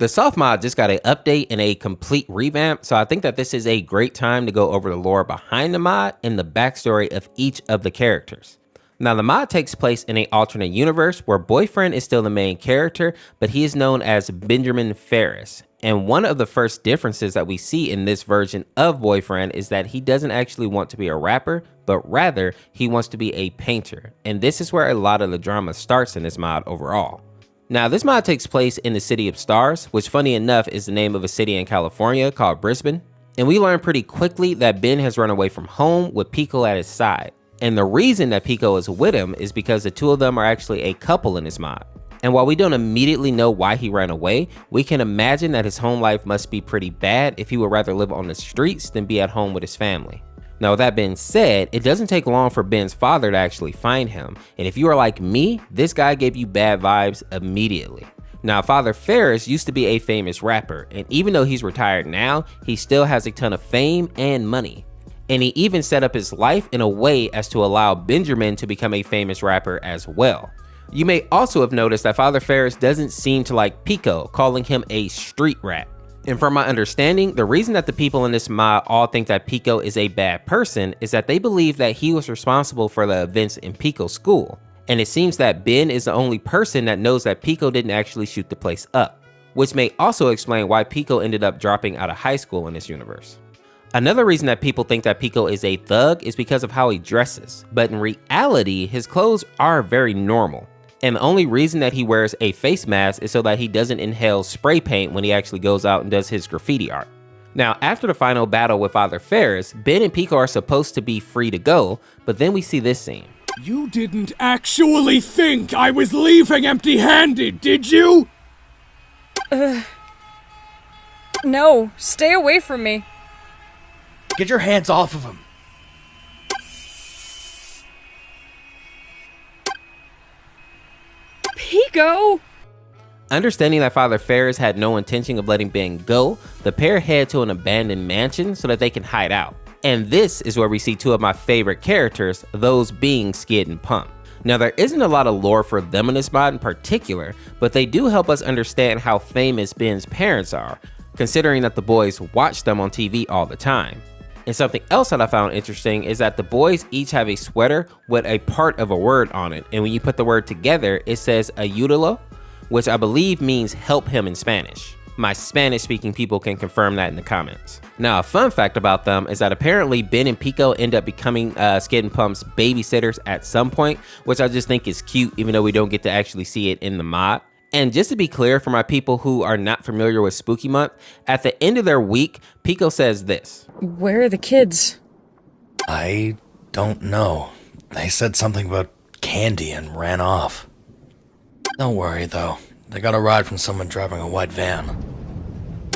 The soft mod just got an update and a complete revamp, so I think that this is a great time to go over the lore behind the mod and the backstory of each of the characters. Now, the mod takes place in an alternate universe where Boyfriend is still the main character, but he is known as Benjamin Ferris. And one of the first differences that we see in this version of Boyfriend is that he doesn't actually want to be a rapper, but rather he wants to be a painter. And this is where a lot of the drama starts in this mod overall. Now, this mod takes place in the city of Stars, which funny enough is the name of a city in California called Brisbane. And we learn pretty quickly that Ben has run away from home with Pico at his side. And the reason that Pico is with him is because the two of them are actually a couple in this mod. And while we don't immediately know why he ran away, we can imagine that his home life must be pretty bad if he would rather live on the streets than be at home with his family. Now, with that being said, it doesn't take long for Ben's father to actually find him. And if you are like me, this guy gave you bad vibes immediately. Now, Father Ferris used to be a famous rapper, and even though he's retired now, he still has a ton of fame and money. And he even set up his life in a way as to allow Benjamin to become a famous rapper as well. You may also have noticed that Father Ferris doesn't seem to like Pico, calling him a street rat. And from my understanding, the reason that the people in this mod all think that Pico is a bad person is that they believe that he was responsible for the events in Pico's school. And it seems that Ben is the only person that knows that Pico didn't actually shoot the place up, which may also explain why Pico ended up dropping out of high school in this universe. Another reason that people think that Pico is a thug is because of how he dresses, but in reality, his clothes are very normal. And the only reason that he wears a face mask is so that he doesn't inhale spray paint when he actually goes out and does his graffiti art. Now, after the final battle with Father Ferris, Ben and Pico are supposed to be free to go, but then we see this scene. You didn't actually think I was leaving empty-handed, did you? No, stay away from me. Get your hands off of him. Pico! Understanding that Father Ferris had no intention of letting Ben go, the pair head to an abandoned mansion so that they can hide out. And this is where we see two of my favorite characters, those being Skid and Pump. Now, there isn't a lot of lore for them in this mod in particular, but they do help us understand how famous Ben's parents are, considering that the boys watch them on TV all the time. And something else that I found interesting is that the boys each have a sweater with a part of a word on it. And when you put the word together, it says ayúdalo, which I believe means help him in Spanish. My Spanish speaking people can confirm that in the comments. Now, a fun fact about them is that apparently Ben and Pico end up becoming Skid and Pump's babysitters at some point, which I just think is cute, even though we don't get to actually see it in the mod. And just to be clear for my people who are not familiar with Spooky Month, at the end of their week, Pico says this. Where are the kids? I don't know. They said something about candy and ran off. Don't worry, though. They got a ride from someone driving a white van.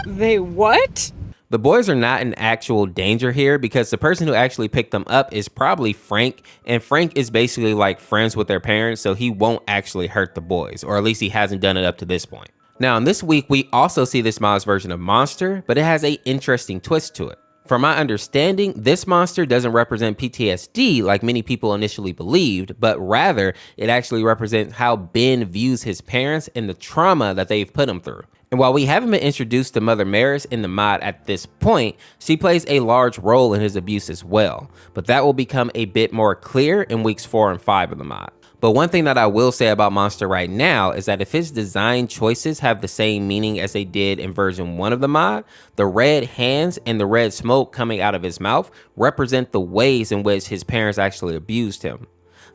They what? The boys are not in actual danger here because the person who actually picked them up is probably Frank, and Frank is basically like friends with their parents, so he won't actually hurt the boys, or at least he hasn't done it up to this point. Now, in this week, we also see this mod's version of Monster, but it has an interesting twist to it. From my understanding, this monster doesn't represent PTSD like many people initially believed, but rather it actually represents how Ben views his parents and the trauma that they've put him through. And while we haven't been introduced to Mother Maris in the mod at this point, she plays a large role in his abuse as well, but that will become a bit more clear in weeks 4 and 5 of the mod. But one thing that I will say about Monster right now is that if his design choices have the same meaning as they did in version 1 of the mod, the red hands and the red smoke coming out of his mouth represent the ways in which his parents actually abused him.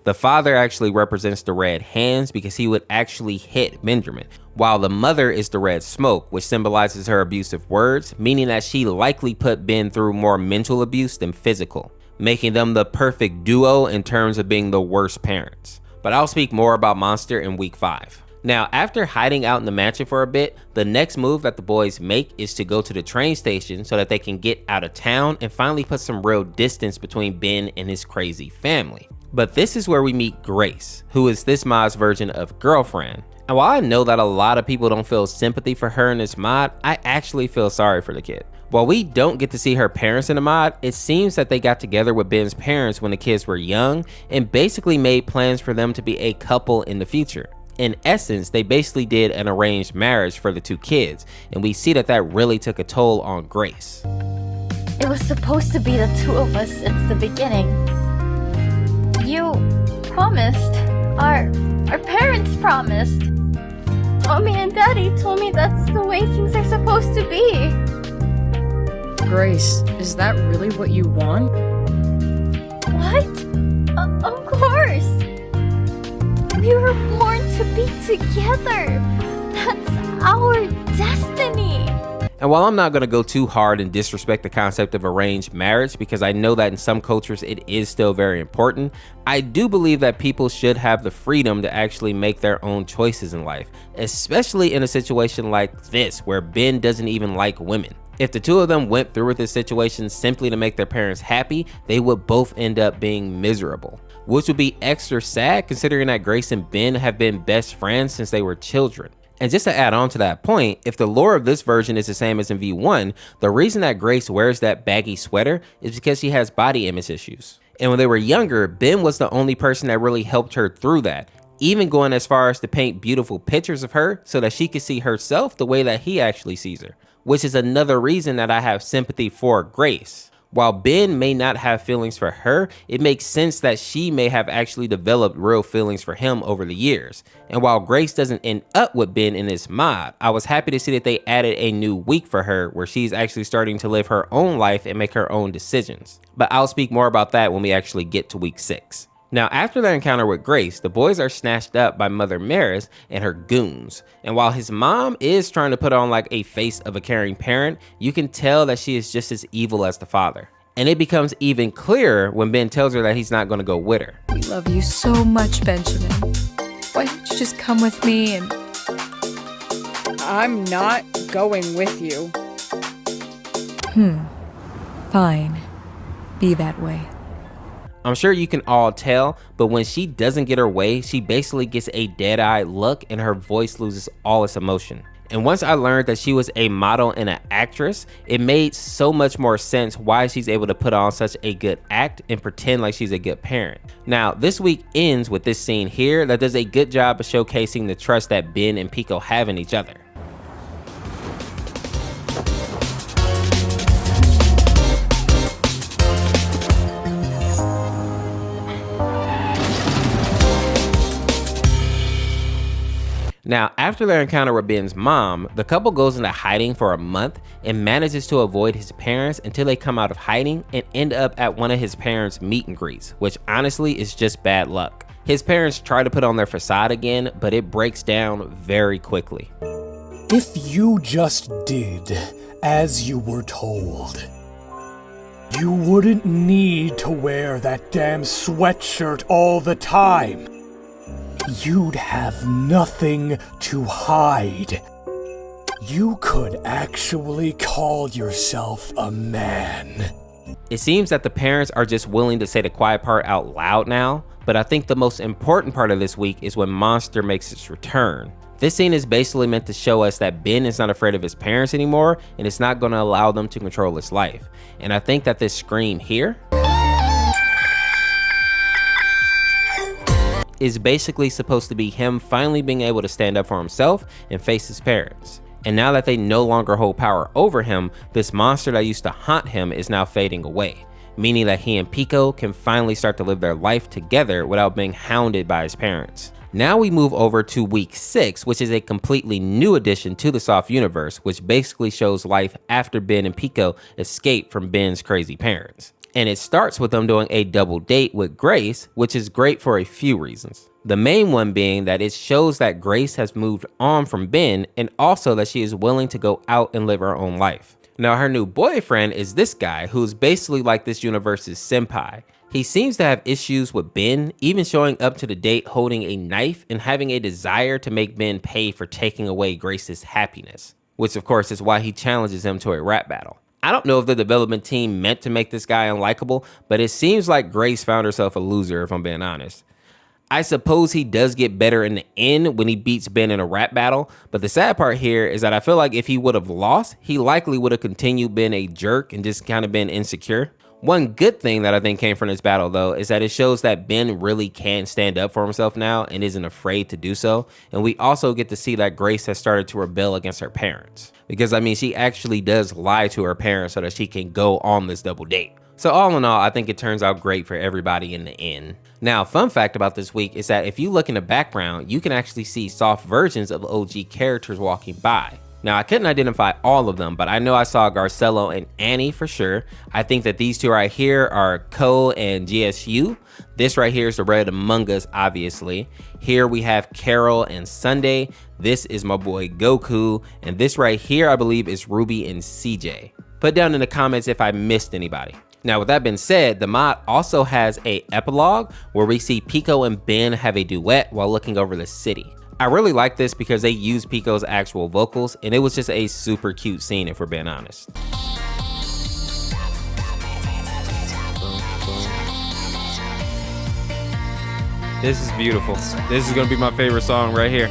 The father actually represents the red hands because he would actually hit Benjamin, while the mother is the red smoke, which symbolizes her abusive words, meaning that she likely put Ben through more mental abuse than physical, making them the perfect duo in terms of being the worst parents. But I'll speak more about Monster in week 5. Now, after hiding out in the mansion for a bit, the next move that the boys make is to go to the train station so that they can get out of town and finally put some real distance between Ben and his crazy family. But this is where we meet Grace, who is this mod's version of Girlfriend. And while I know that a lot of people don't feel sympathy for her in this mod, I actually feel sorry for the kid. While we don't get to see her parents in the mod, it seems that they got together with Ben's parents when the kids were young and basically made plans for them to be a couple in the future. In essence, they basically did an arranged marriage for the two kids, and we see that really took a toll on Grace. It was supposed to be the two of us since the beginning. You promised. Our parents promised. Mommy and Daddy told me that's the way things are supposed to be. Grace, is that really what you want? What? Of course. We were born to be together. That's our destiny. And while I'm not going to go too hard and disrespect the concept of arranged marriage, because I know that in some cultures it is still very important, I do believe that people should have the freedom to actually make their own choices in life, especially in a situation like this where Ben doesn't even like women. If the two of them went through with this situation simply to make their parents happy, they would both end up being miserable, which would be extra sad considering that Grace and Ben have been best friends since they were children. And just to add on to that point, if the lore of this version is the same as in V1, the reason that Grace wears that baggy sweater is because she has body image issues. And when they were younger, Ben was the only person that really helped her through that, even going as far as to paint beautiful pictures of her so that she could see herself the way that he actually sees her, which is another reason that I have sympathy for Grace. While Ben may not have feelings for her, it makes sense that she may have actually developed real feelings for him over the years. And while Grace doesn't end up with Ben in this mod, I was happy to see that they added a new week for her where she's actually starting to live her own life and make her own decisions. But I'll speak more about that when we actually get to week 6. Now, after their encounter with Grace, the boys are snatched up by Mother Maris and her goons. And while his mom is trying to put on like a face of a caring parent, you can tell that she is just as evil as the father. And it becomes even clearer when Ben tells her that he's not going to go with her. We love you so much, Benjamin. Why don't you just come with me and... I'm not going with you. Fine. Be that way. I'm sure you can all tell, but when she doesn't get her way, she basically gets a dead-eyed look and her voice loses all its emotion. And once I learned that she was a model and an actress, it made so much more sense why she's able to put on such a good act and pretend like she's a good parent. Now, this week ends with this scene here that does a good job of showcasing the trust that Ben and Pico have in each other. Now, after their encounter with Ben's mom, the couple goes into hiding for a month and manages to avoid his parents until they come out of hiding and end up at one of his parents' meet and greets, which honestly is just bad luck. His parents try to put on their facade again, but it breaks down very quickly. If you just did as you were told, you wouldn't need to wear that damn sweatshirt all the time. You'd have nothing to hide. You could actually call yourself a man. It seems that the parents are just willing to say the quiet part out loud now, but I think the most important part of this week is when Monster makes its return. This scene is basically meant to show us that Ben is not afraid of his parents anymore, and it's not going to allow them to control his life. And I think that this scream here is basically supposed to be him finally being able to stand up for himself and face his parents. And now that they no longer hold power over him, this monster that used to haunt him is now fading away, meaning that he and Pico can finally start to live their life together without being hounded by his parents. Now we move over to week 6, which is a completely new addition to the Soft universe, which basically shows life after Ben and Pico escape from Ben's crazy parents. And it starts with them doing a double date with Grace, which is great for a few reasons. The main one being that it shows that Grace has moved on from Ben and also that she is willing to go out and live her own life. Now her new boyfriend is this guy who's basically like this universe's senpai. He seems to have issues with Ben, even showing up to the date holding a knife and having a desire to make Ben pay for taking away Grace's happiness, which of course is why he challenges him to a rap battle. I don't know if the development team meant to make this guy unlikable, but it seems like Grace found herself a loser if I'm being honest. I suppose he does get better in the end when he beats Ben in a rap battle, but the sad part here is that I feel like if he would have lost, he likely would have continued being a jerk and just kind of been insecure. One good thing that I think came from this battle though is that it shows that Ben really can stand up for himself now and isn't afraid to do so. And we also get to see that Grace has started to rebel against her parents. Because I mean, she actually does lie to her parents so that she can go on this double date. So all in all, I think it turns out great for everybody in the end. Now, fun fact about this week is that if you look in the background, you can actually see soft versions of OG characters walking by. Now, I couldn't identify all of them, but I know I saw Garcello and Annie for sure. I think that these two right here are Ko and GSU. This right here is the Red Among Us, obviously. Here we have Carol and Sunday. This is my boy Goku. And this right here, I believe, is Ruby and CJ. Put down in the comments if I missed anybody. Now, with that being said, the mod also has a epilogue where we see Pico and Ben have a duet while looking over the city. I really like this because they use Pico's actual vocals, and it was just a super cute scene if we're being honest. This is beautiful. This is gonna be my favorite song right here.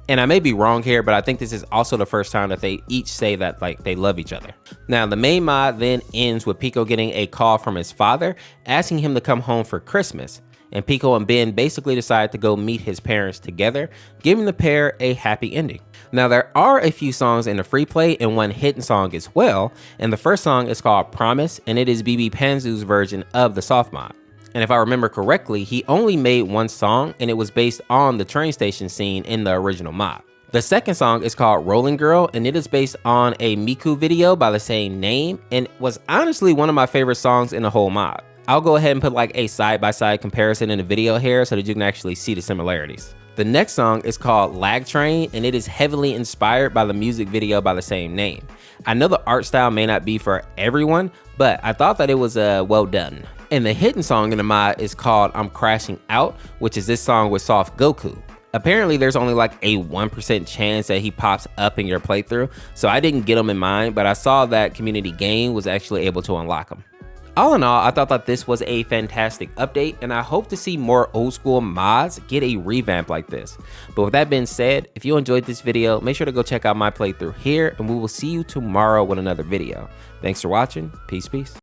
And I may be wrong here, but I think this is also the first time that they each say that like they love each other. Now, the main mod then ends with Pico getting a call from his father asking him to come home for Christmas. And Pico and Ben basically decide to go meet his parents together, giving the pair a happy ending. Now, there are a few songs in the free play and one hidden song as well. And the first song is called Promise, and it is BB Panzu's version of the soft mod. And if I remember correctly, he only made one song, and it was based on the train station scene in the original mod. The second song is called Rolling Girl, and it is based on a Miku video by the same name, and was honestly one of my favorite songs in the whole mod. I'll go ahead and put like a side-by-side comparison in the video here so that you can actually see the similarities. The next song is called Lag Train, and it is heavily inspired by the music video by the same name. I know the art style may not be for everyone, but I thought that it was well done. And the hidden song in the mod is called I'm Crashing Out, which is this song with Soft Goku. Apparently there's only like a 1% chance that he pops up in your playthrough, so I didn't get him in mind, but I saw that Community Game was actually able to unlock him. All in all, I thought that this was a fantastic update, and I hope to see more old school mods get a revamp like this. But with that being said, if you enjoyed this video, make sure to go check out my playthrough here, and we will see you tomorrow with another video. Thanks for watching. Peace, peace.